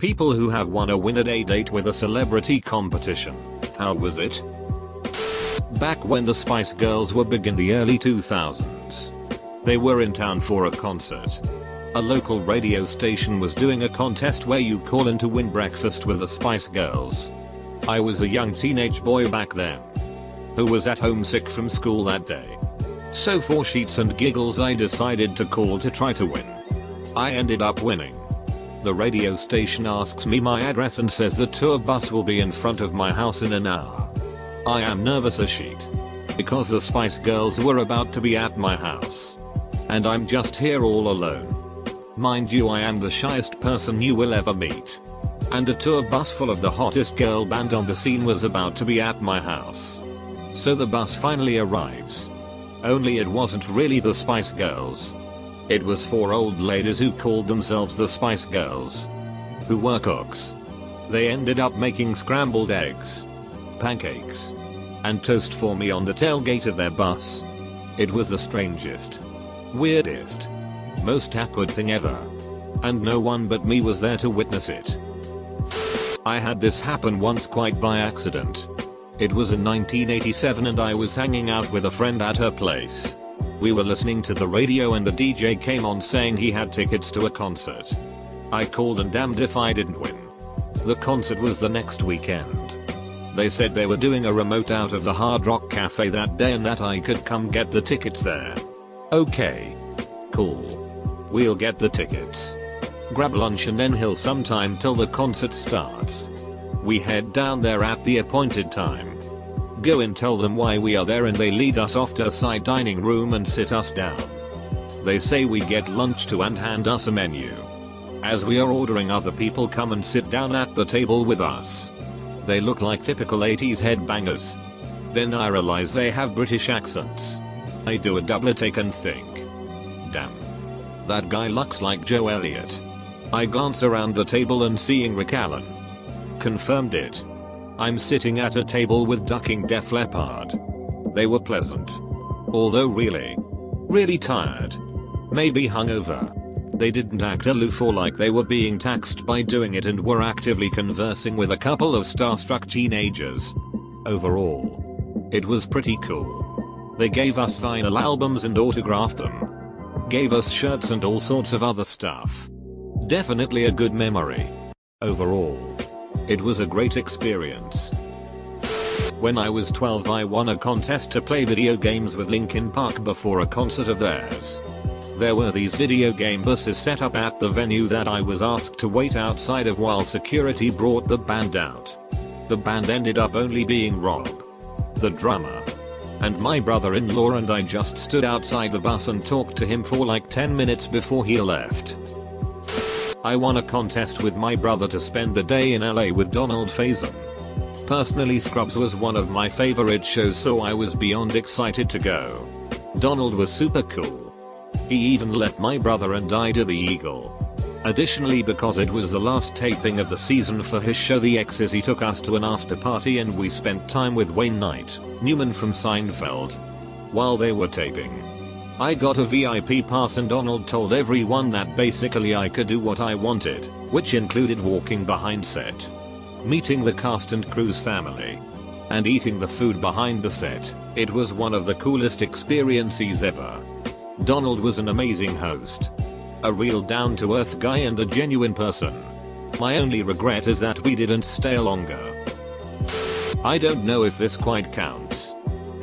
People who have won a win-a-day date with a celebrity competition. How was it? Back when the Spice Girls were big in the early 2000s. They were in town for a concert. A local radio station was doing a contest where you call in to win breakfast with the Spice Girls. I was a young teenage boy back then who was at home sick from school that day. So for sheets and giggles I decided to call to try to win. I ended up winning. The radio station asks me my address and says the tour bus will be in front of my house in an hour. I am nervous as shit because the Spice Girls were about to be at my house. And I'm just here all alone. Mind you, I am the shyest person you will ever meet. And a tour bus full of the hottest girl band on the scene was about to be at my house. So the bus finally arrives. Only it wasn't really the Spice Girls. It was 4 old ladies who called themselves the Spice Girls, who were cooks. They ended up making scrambled eggs, pancakes, and toast for me on the tailgate of their bus. It was the strangest, weirdest, most awkward thing ever. And no one but me was there to witness it. I had this happen once quite by accident. It was in 1987 and I was hanging out with a friend at her place. We were listening to the radio and the DJ came on saying he had tickets to a concert. I called and damned if I didn't win. The concert was the next weekend. They said they were doing a remote out of the Hard Rock Cafe that day and that I could come get the tickets there. Okay. Cool. We'll get the tickets. Grab lunch and then hill sometime till the concert starts. We head down there at the appointed time. Go and tell them why we are there and they lead us off to a side dining room and sit us down. They say we get lunch too and hand us a menu. As we are ordering, other people come and sit down at the table with us. They look like typical 80s headbangers. Then I realize they have British accents. I do a double take and think, damn, that guy looks like Joe Elliott. I glance around the table and seeing Rick Allen. Confirmed it. I'm sitting at a table with ducking Def Leppard. They were pleasant. Although really tired. Maybe hungover. They didn't act aloof or like they were being taxed by doing it and were actively conversing with a couple of starstruck teenagers. Overall, it was pretty cool. They gave us vinyl albums and autographed them. Gave us shirts and all sorts of other stuff. Definitely a good memory. Overall, it was a great experience. When I was 12 I won a contest to play video games with Linkin Park before a concert of theirs. There were these video game buses set up at the venue that I was asked to wait outside of while security brought the band out. The band ended up only being Rob, the drummer, and my brother-in-law, and I just stood outside the bus and talked to him for like 10 minutes before he left. I won a contest with my brother to spend the day in LA with Donald Faison. Personally, Scrubs was one of my favorite shows, so I was beyond excited to go. Donald was super cool. He even let my brother and I do the Eagle. Additionally, because it was the last taping of the season for his show The X's, he took us to an after party and we spent time with Wayne Knight, Newman from Seinfeld, while they were taping. I got a VIP pass and Donald told everyone that basically I could do what I wanted, which included walking behind set, meeting the cast and crew's family, and eating the food behind the set. It was one of the coolest experiences ever. Donald was an amazing host. A real down-to-earth guy and a genuine person. My only regret is that we didn't stay longer. I don't know if this quite counts,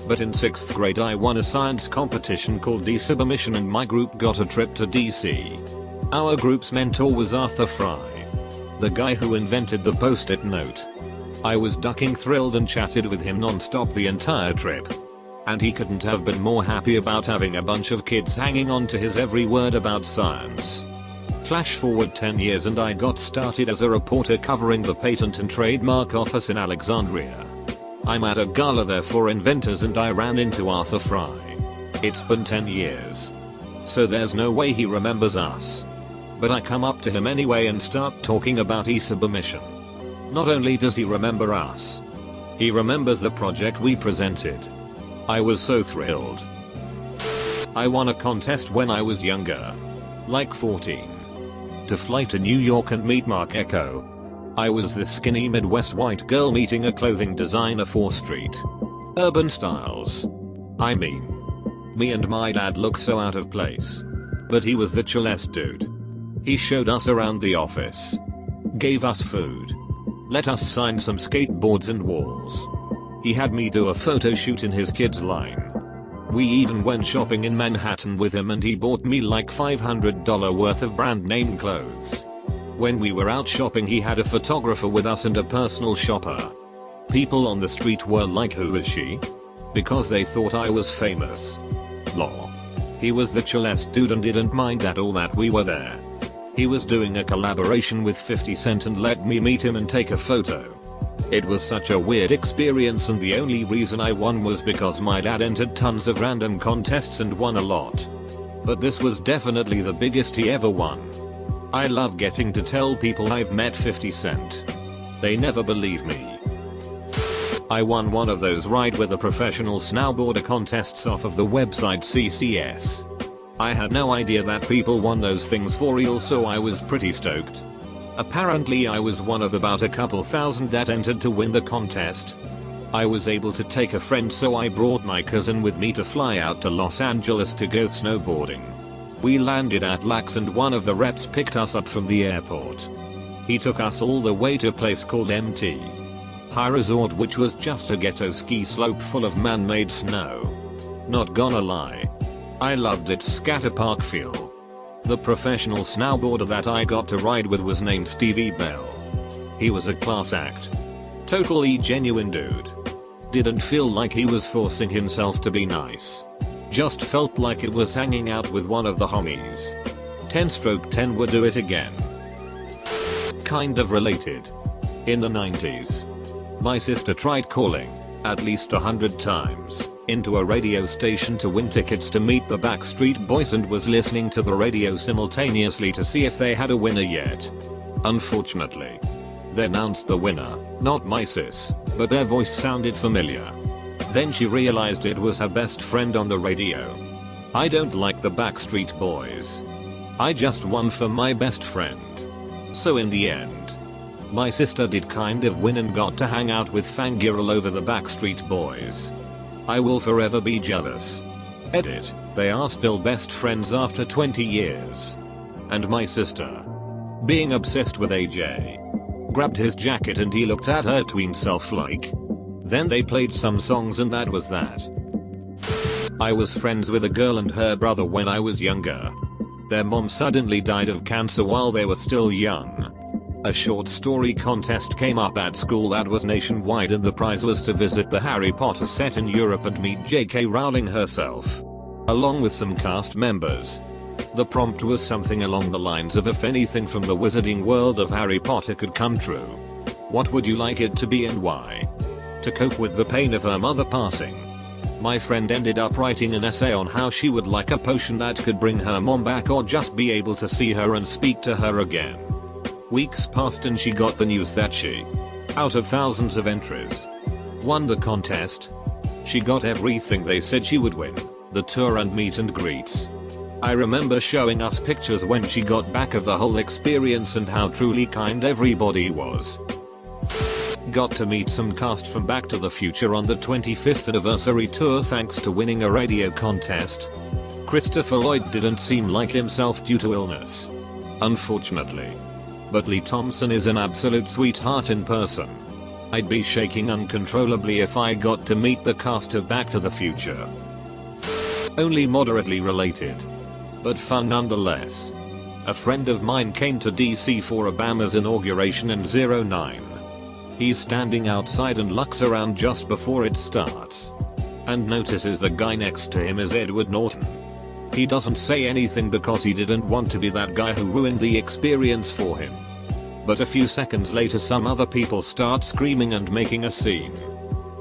but in 6th grade I won a science competition called D-Submission and my group got a trip to DC. Our group's mentor was Arthur Fry, the guy who invented the post-it note. I was ducking thrilled and chatted with him non-stop the entire trip. And he couldn't have been more happy about having a bunch of kids hanging on to his every word about science. Flash forward 10 years and I got started as a reporter covering the Patent and Trademark Office in Alexandria. I'm at a gala there for inventors and I ran into Arthur Fry. It's been 10 years. So there's no way he remembers us. But I come up to him anyway and start talking about e-submission. Not only does he remember us, he remembers the project we presented. I was so thrilled. I won a contest when I was younger. Like 14. to fly to New York and meet Mark Echo. I was this skinny Midwest white girl meeting a clothing designer for street urban styles. I mean, me and my dad look so out of place. But he was the chillest dude. He showed us around the office, gave us food, let us sign some skateboards and walls. He had me do a photo shoot in his kids' line. We even went shopping in Manhattan with him and he bought me like $500 worth of brand name clothes. When we were out shopping he had a photographer with us and a personal shopper. People on the street were like, who is she? Because they thought I was famous. Lol. He was the chillest dude and didn't mind at all that we were there. He was doing a collaboration with 50 Cent and let me meet him and take a photo. It was such a weird experience and the only reason I won was because my dad entered tons of random contests and won a lot. But this was definitely the biggest he ever won. I love getting to tell people I've met 50 Cent. They never believe me. I won one of those ride with a professional snowboarder contests off of the website CCS. I had no idea that people won those things for real, so I was pretty stoked. Apparently I was one of about a couple thousand that entered to win the contest. I was able to take a friend, so I brought my cousin with me to fly out to Los Angeles to go snowboarding. We landed at LAX and one of the reps picked us up from the airport. He took us all the way to a place called MT High Resort, which was just a ghetto ski slope full of man-made snow. Not gonna lie, I loved its scatter park feel. The professional snowboarder that I got to ride with was named Stevie Bell. He was a class act. Totally genuine dude. Didn't feel like he was forcing himself to be nice. Just felt like it was hanging out with one of the homies. 10/10 would do it again. Kind of related. In the 90s, my sister tried calling, at least 100 times, into a radio station to win tickets to meet the Backstreet Boys and was listening to the radio simultaneously to see if they had a winner yet. Unfortunately, they announced the winner, not my sis, but their voice sounded familiar. Then she realized it was her best friend on the radio. I don't like the Backstreet Boys. I just won for my best friend. So in the end, my sister did kind of win and got to hang out with fangirl over the Backstreet Boys. I will forever be jealous. Edit, they are still best friends after 20 years. And my sister, being obsessed with AJ, grabbed his jacket and he looked at her tween self like. Then they played some songs and that was that. I was friends with a girl and her brother when I was younger. Their mom suddenly died of cancer while they were still young. A short story contest came up at school that was nationwide and the prize was to visit the Harry Potter set in Europe and meet J.K. Rowling herself, along with some cast members. The prompt was something along the lines of, if anything from the wizarding world of Harry Potter could come true, what would you like it to be and why? To cope with the pain of her mother passing, my friend ended up writing an essay on how she would like a potion that could bring her mom back or just be able to see her and speak to her again. Weeks passed and she got the news that she, out of thousands of entries, won the contest. She got everything they said she would win, the tour and meet and greets. I remember showing us pictures when she got back of the whole experience and how truly kind everybody was. Got to meet some cast from Back to the Future on the 25th anniversary tour thanks to winning a radio contest. Christopher Lloyd didn't seem like himself due to illness, unfortunately. But Lee Thompson is an absolute sweetheart in person. I'd be shaking uncontrollably if I got to meet the cast of Back to the Future. Only moderately related, but fun nonetheless. A friend of mine came to DC for Obama's inauguration in 09. He's standing outside and looks around just before it starts, and notices the guy next to him is Edward Norton. He doesn't say anything because he didn't want to be that guy who ruined the experience for him. But a few seconds later some other people start screaming and making a scene.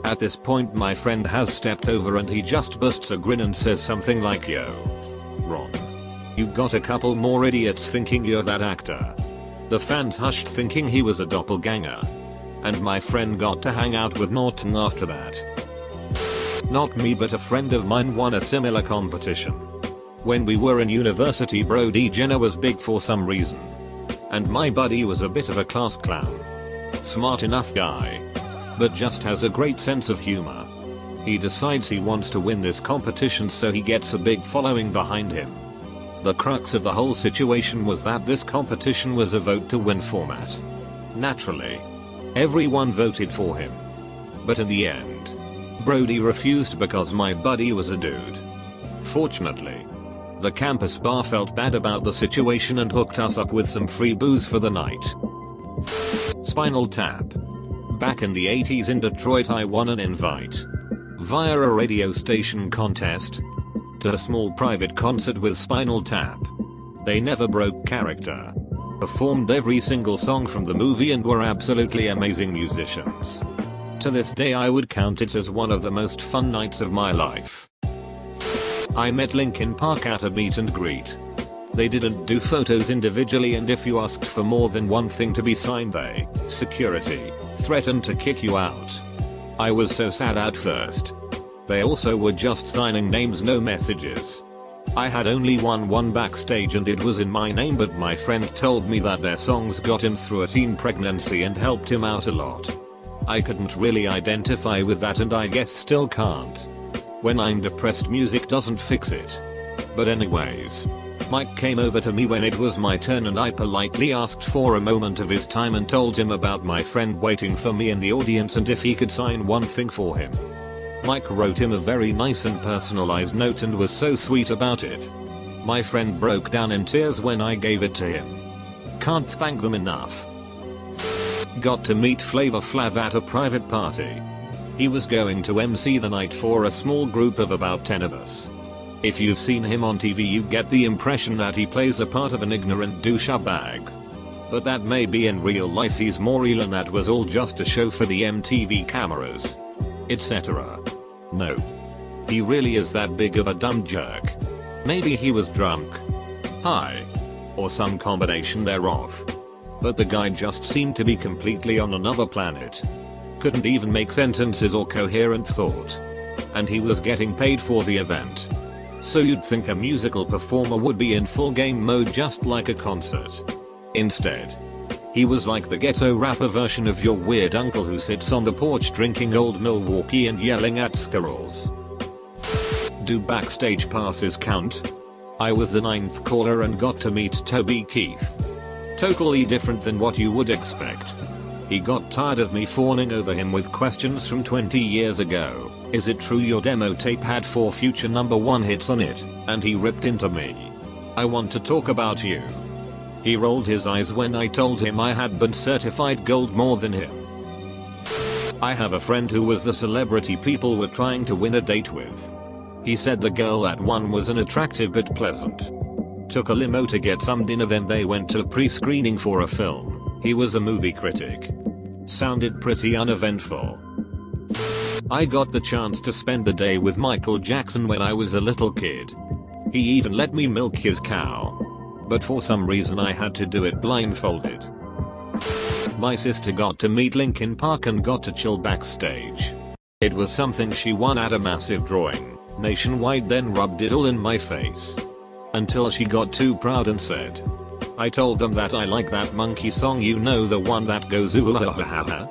At this point my friend has stepped over and he just bursts a grin and says something like, "Yo, Ron, you got a couple more idiots thinking you're that actor." The fans hushed thinking he was a doppelganger. And my friend got to hang out with Norton after that. Not me, but a friend of mine won a similar competition. When we were in university, Brody Jenner was big for some reason. And my buddy was a bit of a class clown. Smart enough guy, but just has a great sense of humor. He decides he wants to win this competition, so he gets a big following behind him. The crux of the whole situation was that this competition was a vote to win format. Naturally, everyone voted for him. But in the end, Brody refused because my buddy was a dude. Fortunately, the campus bar felt bad about the situation and hooked us up with some free booze for the night. Spinal Tap. Back in the 80s in Detroit, I won an invite via a radio station contest to a small private concert with Spinal Tap. They never broke character, performed every single song from the movie, and were absolutely amazing musicians. To this day I would count it as one of the most fun nights of my life. I met Linkin Park at a meet and greet. They didn't do photos individually, and if you asked for more than one thing to be signed, security, threatened to kick you out. I was so sad at first. They also were just signing names, no messages. I had only won backstage and it was in my name, but my friend told me that their songs got him through a teen pregnancy and helped him out a lot. I couldn't really identify with that, and I guess still can't. When I'm depressed, music doesn't fix it. But anyways, Mike came over to me when it was my turn, and I politely asked for a moment of his time and told him about my friend waiting for me in the audience and if he could sign one thing for him. Mike wrote him a very nice and personalized note and was so sweet about it. My friend broke down in tears when I gave it to him. Can't thank them enough. Got to meet Flavor Flav at a private party. He was going to MC the night for a small group of about 10 of us. If you've seen him on TV, you get the impression that he plays a part of an ignorant douchebag. But that may be in real life. He's more real, and that was all just a show for the MTV cameras, etc. Nope. He really is that big of a dumb jerk. Maybe he was drunk, high, or some combination thereof. But the guy just seemed to be completely on another planet. Couldn't even make sentences or coherent thought. And he was getting paid for the event. So you'd think a musical performer would be in full game mode, just like a concert. Instead, he was like the ghetto rapper version of your weird uncle who sits on the porch drinking Old Milwaukee and yelling at squirrels. Do backstage passes count? I was the 9th caller and got to meet Toby Keith. Totally different than what you would expect. He got tired of me fawning over him with questions from 20 years ago. Is it true your demo tape had 4 future #1 hits on it? And he ripped into me. I want to talk about you. He rolled his eyes when I told him I had been certified gold more than him. I have a friend who was the celebrity people were trying to win a date with. He said the girl at one was unattractive but pleasant. Took a limo to get some dinner, then they went to pre-screening for a film. He was a movie critic. Sounded pretty uneventful. I got the chance to spend the day with Michael Jackson when I was a little kid. He even let me milk his cow. But for some reason I had to do it blindfolded. My sister got to meet Linkin Park and got to chill backstage. It was something she won at a massive drawing nationwide, then rubbed it all in my face. Until she got too proud and said, I told them that I like that monkey song, you know, the one that goes ooh ah ha ha ha.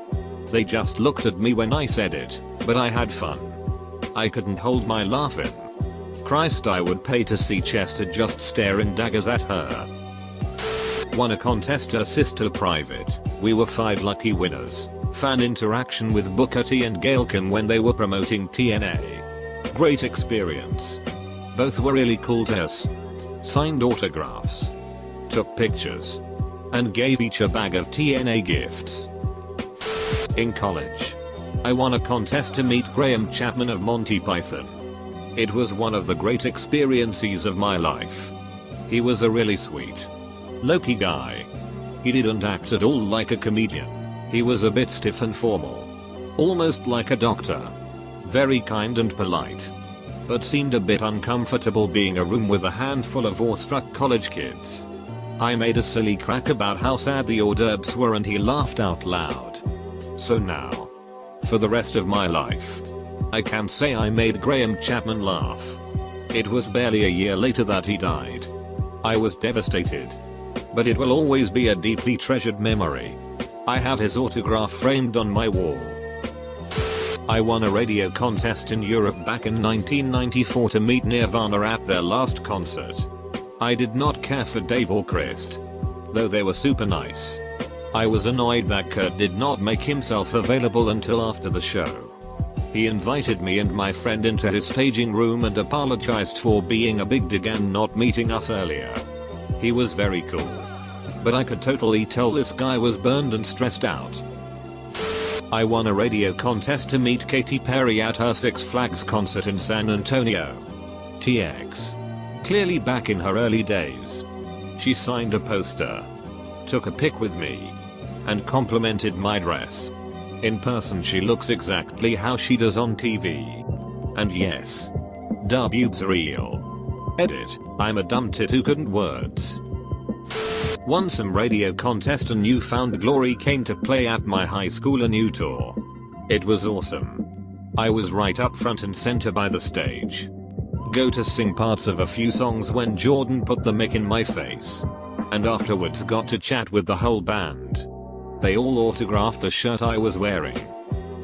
They just looked at me when I said it, but I had fun. I couldn't hold my laugh in. Christ, I would pay to see Chester just staring daggers at her. Won a contest assist to private. We were 5 lucky winners. Fan interaction with Booker T and Gail Kim when they were promoting TNA. Great experience. Both were really cool to us. Signed autographs. Took pictures. And gave each a bag of TNA gifts. In college, I won a contest to meet Graham Chapman of Monty Python. It was one of the great experiences of my life. He was a really sweet, low-key guy. He didn't act at all like a comedian. He was a bit stiff and formal. Almost like a doctor. Very kind and polite. But seemed a bit uncomfortable being a room with a handful of awestruck college kids. I made a silly crack about how sad the hors d'oeuvres were and he laughed out loud. So now, for the rest of my life, I can say I made Graham Chapman laugh. It was barely a year later that he died. I was devastated. but it will always be a deeply treasured memory. I have his autograph framed on my wall. I won a radio contest in Europe back in 1994 to meet Nirvana at their last concert. I did not care for Dave or Christ, though they were super nice. I was annoyed that Kurt did not make himself available until after the show. He invited me and my friend into his staging room and apologized for being a big dig and not meeting us earlier. He was very cool, but I could totally tell this guy was burned and stressed out. I won a radio contest to meet Katy Perry at her Six Flags concert in San Antonio. TX. Clearly back in her early days. She signed a poster, took a pic with me, and complimented my dress. In person she looks exactly how she does on TV. And yes, da boobs real. Edit, I'm a dumb tit who couldn't words. Won some radio contest and New Found Glory came to play at my high school in Utah. It was awesome. I was right up front and center by the stage. Go to sing parts of a few songs when Jordan put the mic in my face. And afterwards got to chat with the whole band. They all autographed the shirt I was wearing.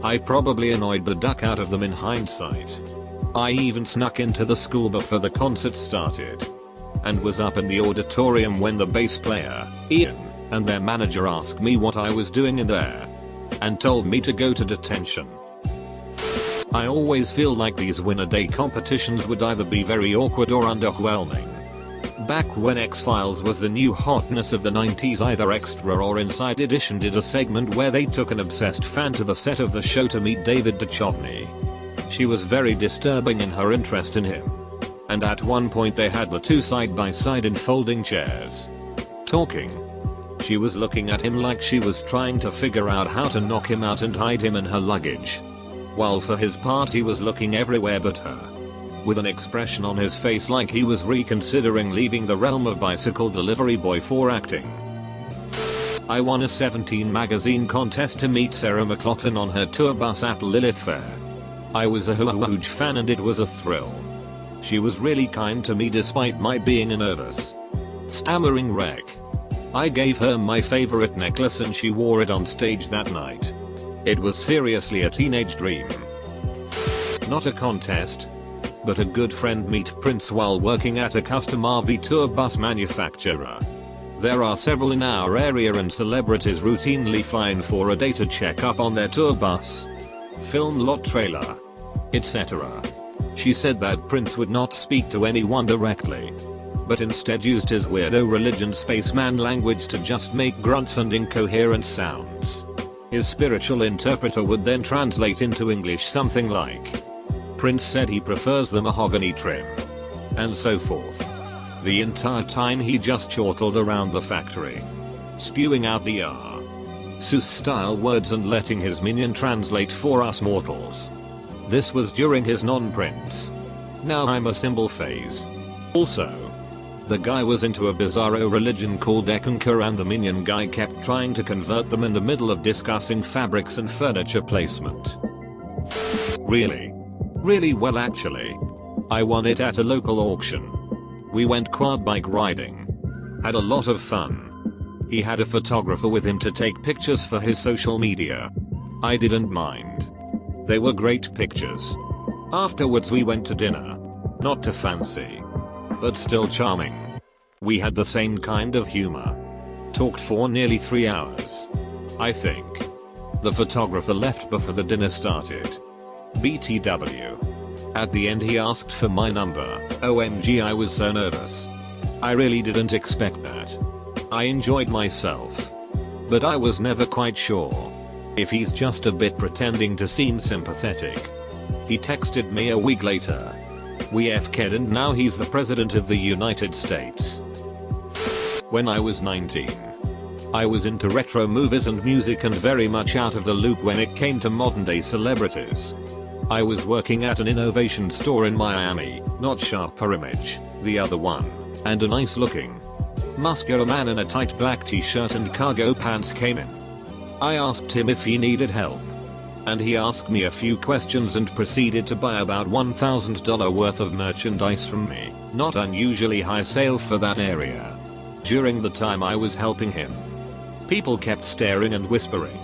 I probably annoyed the duck out of them in hindsight. I even snuck into the school before the concert started. And was up in the auditorium when the bass player, Ian, and their manager asked me what I was doing in there. And told me to go to detention. I always feel like these win-a-day competitions would either be very awkward or underwhelming. Back when X-Files was the new hotness of the 90s, either Extra or Inside Edition did a segment where they took an obsessed fan to the set of the show to meet David Duchovny. She was very disturbing in her interest in him. And at one point they had the two side by side in folding chairs. Talking. She was looking at him like she was trying to figure out how to knock him out and hide him in her luggage. While for his part he was looking everywhere but her. With an expression on his face like he was reconsidering leaving the realm of bicycle delivery boy for acting. I won a 17 magazine contest to meet Sarah McLachlan on her tour bus at Lilith Fair. I was a huge fan and it was a thrill. She was really kind to me despite my being a nervous, stammering wreck. I gave her my favorite necklace and she wore it on stage that night. It was seriously a teenage dream. Not a contest, but a good friend meet Prince while working at a custom RV tour bus manufacturer. There are several in our area and celebrities routinely fly in for a data checkup on their tour bus, film lot trailer, etc. She said that Prince would not speak to anyone directly, but instead used his weirdo religion spaceman language to just make grunts and incoherent sounds. His spiritual interpreter would then translate into English something like, Prince said he prefers the mahogany trim, and so forth. The entire time he just chortled around the factory, spewing out the Sus style words and letting his minion translate for us mortals. This was during his non-Prince, now I'm a symbol phase. Also, the guy was into a bizarro religion called Ekankar and the minion guy kept trying to convert them in the middle of discussing fabrics and furniture placement. Really well actually. I won it at a local auction. We went quad bike riding. Had a lot of fun. He had a photographer with him to take pictures for his social media. I didn't mind. They were great pictures. Afterwards we went to dinner. Not too fancy, but still charming. We had the same kind of humor. Talked for nearly 3 hours, I think. The photographer left before the dinner started. BTW. At the end he asked for my number. OMG, I was so nervous. I really didn't expect that. I enjoyed myself, but I was never quite sure if he's just a bit pretending to seem sympathetic. He texted me a week later. We FK'd and now he's the president of the United States. When I was 19, I was into retro movies and music and very much out of the loop when it came to modern day celebrities. I was working at an innovation store in Miami, not Sharper Image, the other one, and a nice looking, muscular man in a tight black t-shirt and cargo pants came in. I asked him if he needed help, and he asked me a few questions and proceeded to buy about $1,000 worth of merchandise from me. Not unusually high sale for that area. During the time I was helping him, people kept staring and whispering.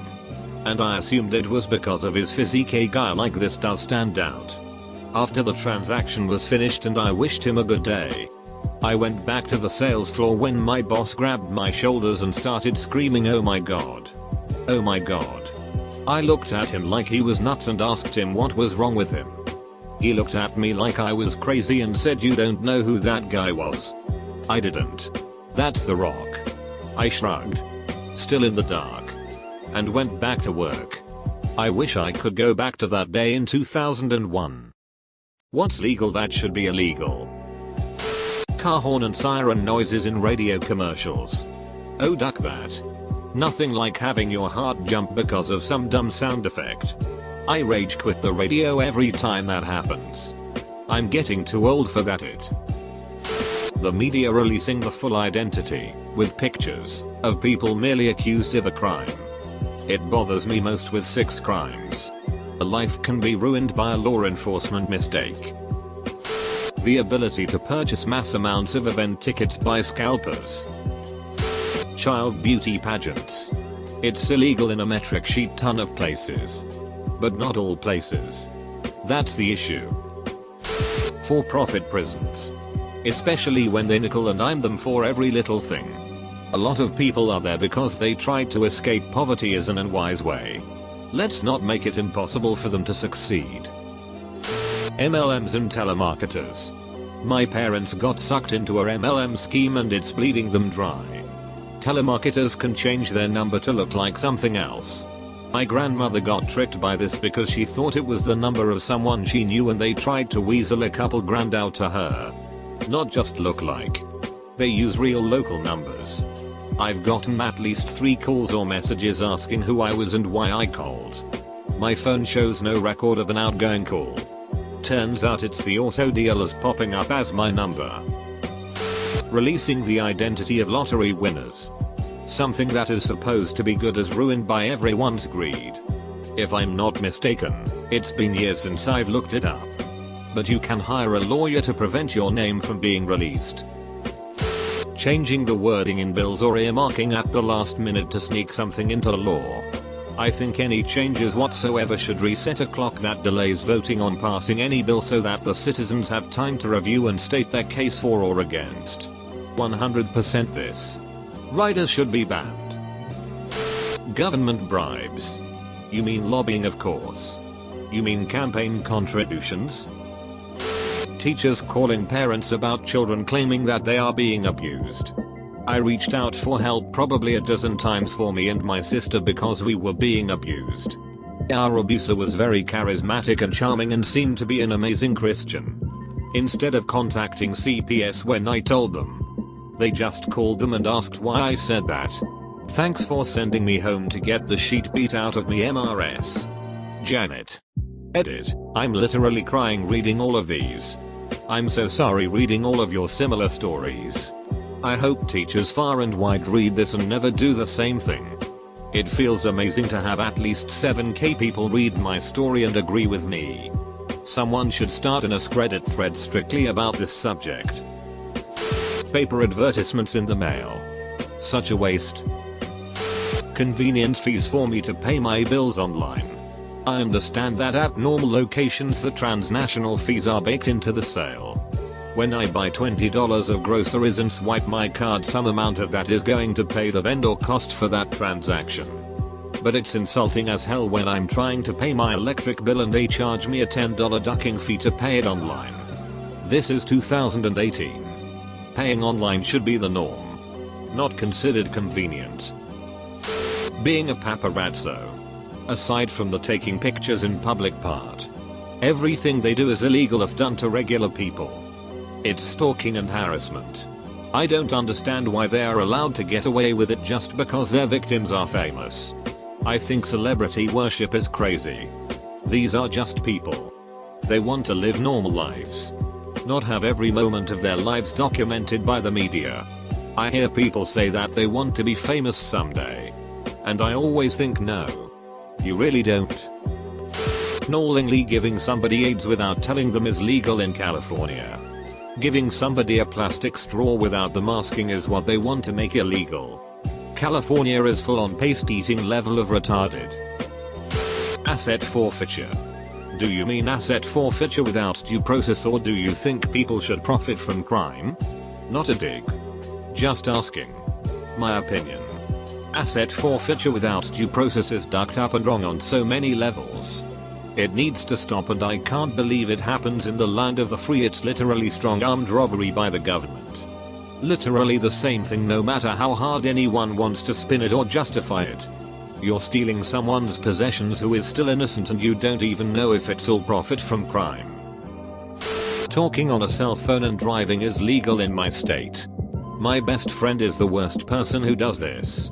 And I assumed it was because of his physique. A guy like this does stand out. After the transaction was finished and I wished him a good day, I went back to the sales floor when my boss grabbed my shoulders and started screaming, "Oh my god. Oh my god." I looked at him like he was nuts and asked him what was wrong with him. He looked at me like I was crazy and said, "You don't know who that guy was?" I didn't. "That's The Rock." I shrugged, still in the dark, and went back to work. I wish I could go back to that day in 2001. What's legal that should be illegal? Car horn and siren noises in radio commercials. Oh, duck that. Nothing like having your heart jump because of some dumb sound effect. I rage quit the radio every time that happens. I'm getting too old for that. The media releasing the full identity, with pictures, of people merely accused of a crime. It bothers me most with 6 crimes. A life can be ruined by a law enforcement mistake. The ability to purchase mass amounts of event tickets by scalpers. Child beauty pageants. It's illegal in a metric sheet ton of places. But not all places. That's the issue. For-profit prisons. Especially when they nickel and dime them for every little thing. A lot of people are there because they tried to escape poverty is an unwise way. Let's not make it impossible for them to succeed. MLMs and telemarketers. My parents got sucked into a MLM scheme and it's bleeding them dry. Telemarketers can change their number to look like something else. My grandmother got tricked by this because she thought it was the number of someone she knew and they tried to weasel a couple grand out to her. Not just look like. They use real local numbers. I've gotten at least 3 calls or messages asking who I was and why I called. My phone shows no record of an outgoing call. Turns out it's the auto dealers popping up as my number. Releasing the identity of lottery winners. Something that is supposed to be good is ruined by everyone's greed. If I'm not mistaken, it's been years since I've looked it up. But you can hire a lawyer to prevent your name from being released. Changing the wording in bills or earmarking at the last minute to sneak something into law. I think any changes whatsoever should reset a clock that delays voting on passing any bill so that the citizens have time to review and state their case for or against. 100% this. Riders should be banned. Government bribes. You mean lobbying, of course. You mean campaign contributions? Teachers calling parents about children claiming that they are being abused. I reached out for help probably a dozen times for me and my sister because we were being abused. Our abuser was very charismatic and charming and seemed to be an amazing Christian. Instead of contacting CPS when I told them, they just called them and asked why I said that. Thanks for sending me home to get the shit beat out of me, MRS. Janet. Edit. I'm literally crying reading all of these. I'm so sorry reading all of your similar stories. I hope teachers far and wide read this and never do the same thing. It feels amazing to have at least 7k people read my story and agree with me. Someone should start an AskReddit thread strictly about this subject. Paper advertisements in the mail. Such a waste. Convenient fees for me to pay my bills online. I understand that at normal locations the transnational fees are baked into the sale. When I buy $20 of groceries and swipe my card, some amount of that is going to pay the vendor cost for that transaction. But it's insulting as hell when I'm trying to pay my electric bill and they charge me a $10 ducking fee to pay it online. This is 2018. Paying online should be the norm. Not considered convenient. Being a paparazzo. Aside from the taking pictures in public part, everything they do is illegal if done to regular people. It's stalking and harassment. I don't understand why they are allowed to get away with it just because their victims are famous. I think celebrity worship is crazy. These are just people. They want to live normal lives, not have every moment of their lives documented by the media. I hear people say that they want to be famous someday. And I always think, no. You really don't. Knowingly giving somebody AIDS without telling them is legal in California. Giving somebody a plastic straw without the masking is what they want to make illegal. California is full on paste eating level of retarded. Asset forfeiture. Do you mean asset forfeiture without due process, or do you think people should profit from crime? Not a dig. Just asking. My opinion. Asset forfeiture without due process is ducked up and wrong on so many levels. It needs to stop, and I can't believe it happens in the land of the free. It's literally strong-armed robbery by the government. Literally the same thing, no matter how hard anyone wants to spin it or justify it. You're stealing someone's possessions who is still innocent, and you don't even know if it's all profit from crime. Talking on a cell phone and driving is legal in my state. My best friend is the worst person who does this.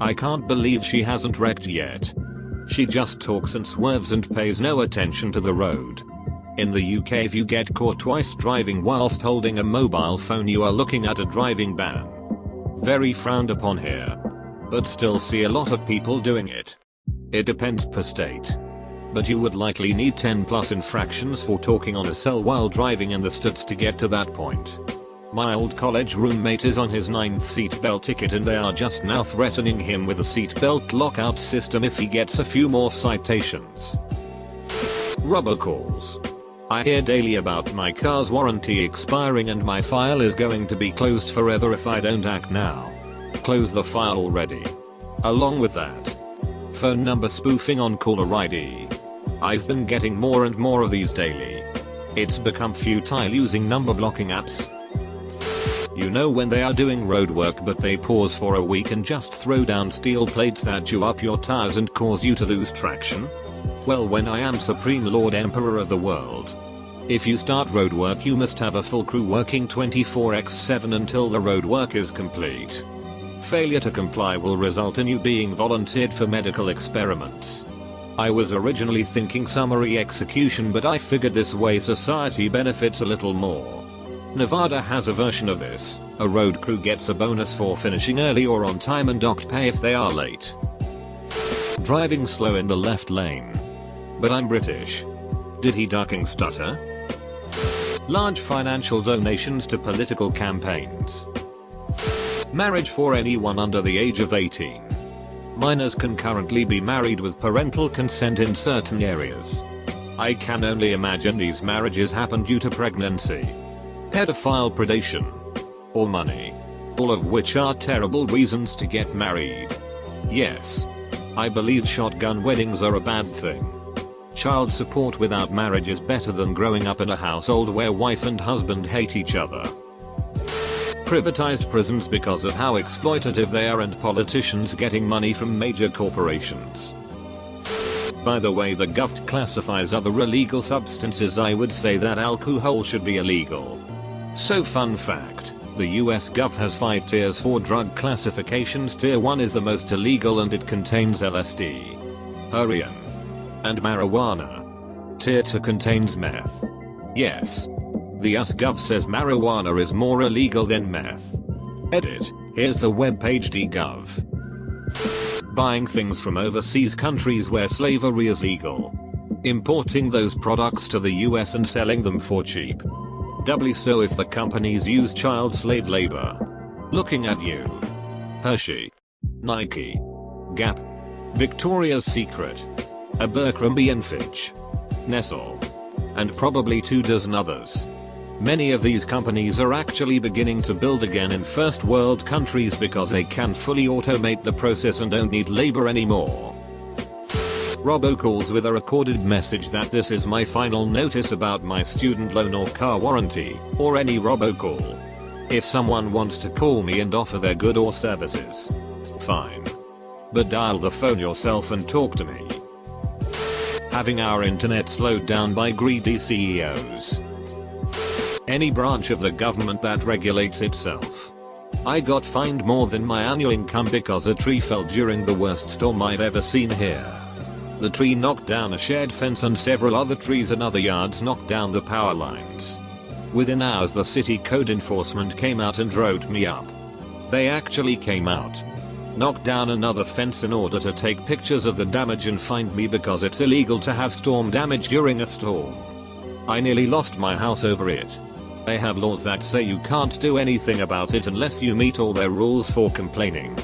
I can't believe she hasn't wrecked yet. She just talks and swerves and pays no attention to the road. In the UK, if you get caught twice driving whilst holding a mobile phone, you are looking at a driving ban. Very frowned upon here. But still see a lot of people doing it. It depends per state. But you would likely need 10+ infractions for talking on a cell while driving in the States to get to that point. My old college roommate is on his 9th seatbelt ticket, and they are just now threatening him with a seatbelt lockout system if he gets a few more citations. Robocalls. I hear daily about my car's warranty expiring and my file is going to be closed forever if I don't act now. Close the file already. Along with that, phone number spoofing on caller ID. I've been getting more and more of these daily. It's become futile using number blocking apps. You know, when they are doing road work but they pause for a week and just throw down steel plates that chew up your tires and cause you to lose traction? Well, when I am Supreme Lord Emperor of the world. If you start road work, you must have a full crew working 24/7 until the road work is complete. Failure to comply will result in you being volunteered for medical experiments. I was originally thinking summary execution, but I figured this way society benefits a little more. Nevada has a version of this. A road crew gets a bonus for finishing early or on time and docked pay if they are late. Driving slow in the left lane. But I'm British. Did he ducking stutter? Large financial donations to political campaigns. Marriage for anyone under the age of 18. Minors can currently be married with parental consent in certain areas. I can only imagine these marriages happen due to pregnancy, pedophile predation, or money. All of which are terrible reasons to get married. Yes. I believe shotgun weddings are a bad thing. Child support without marriage is better than growing up in a household where wife and husband hate each other. Privatized prisons because of how exploitative they are, and politicians getting money from major corporations. By the way, the gov classifies other illegal substances. I would say that alcohol should be illegal. So fun fact, the US gov has 5 tiers for drug classifications. Tier 1 is the most illegal and it contains LSD, heroin, and marijuana. Tier 2 contains meth. Yes. The US gov says marijuana is more illegal than meth. Edit, here's the webpage dgov. Buying things from overseas countries where slavery is legal. Importing those products to the US and selling them for cheap. Doubly so if the companies use child slave labor. Looking at you. Hershey, Nike, Gap, Victoria's Secret, Abercrombie & Fitch, Nestle, and probably 24 others. Many of these companies are actually beginning to build again in first world countries because they can fully automate the process and don't need labor anymore. Robocalls with a recorded message that this is my final notice about my student loan or car warranty, or any robocall. If someone wants to call me and offer their good or services, fine. But dial the phone yourself and talk to me. Having our internet slowed down by greedy CEOs. Any branch of the government that regulates itself. I got fined more than my annual income because a tree fell during the worst storm I've ever seen here. The tree knocked down a shared fence and several other trees in other yards knocked down the power lines. Within hours the city code enforcement came out and wrote me up. They actually came out, knocked down another fence in order to take pictures of the damage and fined me because it's illegal to have storm damage during a storm. I nearly lost my house over it. They have laws that say you can't do anything about it unless you meet all their rules for complaining.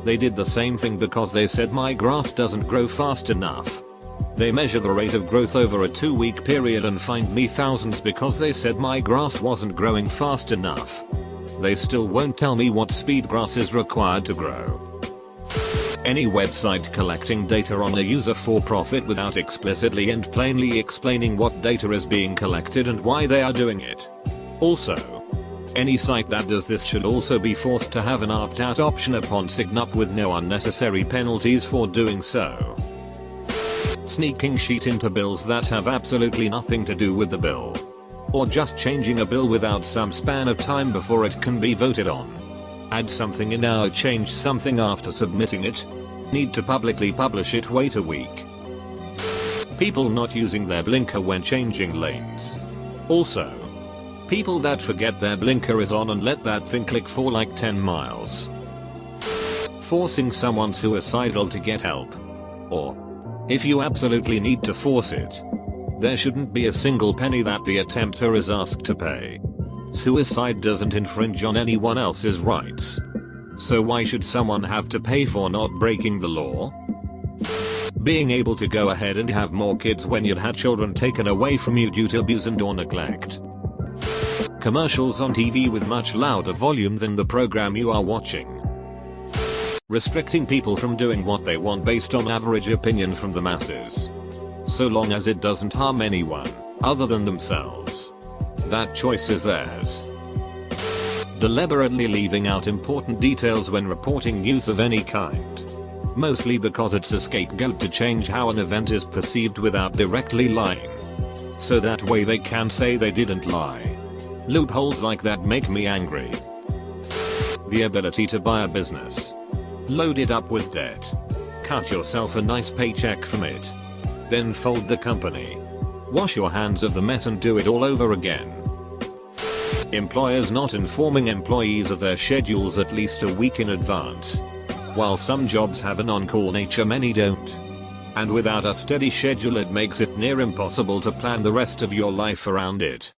They did the same thing because they said my grass doesn't grow fast enough. They measure the rate of growth over a 2-week period and fined me thousands because they said my grass wasn't growing fast enough. They still won't tell me what speed grass is required to grow. Any website collecting data on a user for profit without explicitly and plainly explaining what data is being collected and why they are doing it. Also, any site that does this should also be forced to have an opt-out option upon sign up with no unnecessary penalties for doing so. Sneaking shit into bills that have absolutely nothing to do with the bill. Or just changing a bill without some span of time before it can be voted on. Add something in now, change something after submitting it. Need to publicly publish it, wait a week. People not using their blinker when changing lanes. Also, people that forget their blinker is on and let that thing click for like 10 miles. Forcing someone suicidal to get help. Or, if you absolutely need to force it, there shouldn't be a single penny that the attempter is asked to pay. Suicide doesn't infringe on anyone else's rights. So why should someone have to pay for not breaking the law? Being able to go ahead and have more kids when you'd had children taken away from you due to abuse and or neglect. Commercials on TV with much louder volume than the program you are watching. Restricting people from doing what they want based on average opinion from the masses. So long as it doesn't harm anyone other than themselves. That choice is theirs. Deliberately leaving out important details when reporting news of any kind. Mostly because it's a scapegoat to change how an event is perceived without directly lying. So that way they can say they didn't lie. Loopholes like that make me angry. The ability to buy a business. Load it up with debt. Cut yourself a nice paycheck from it. Then fold the company. Wash your hands of the mess and do it all over again. Employers not informing employees of their schedules at least a week in advance. While some jobs have an on-call nature, many don't. And without a steady schedule, it makes it near impossible to plan the rest of your life around it.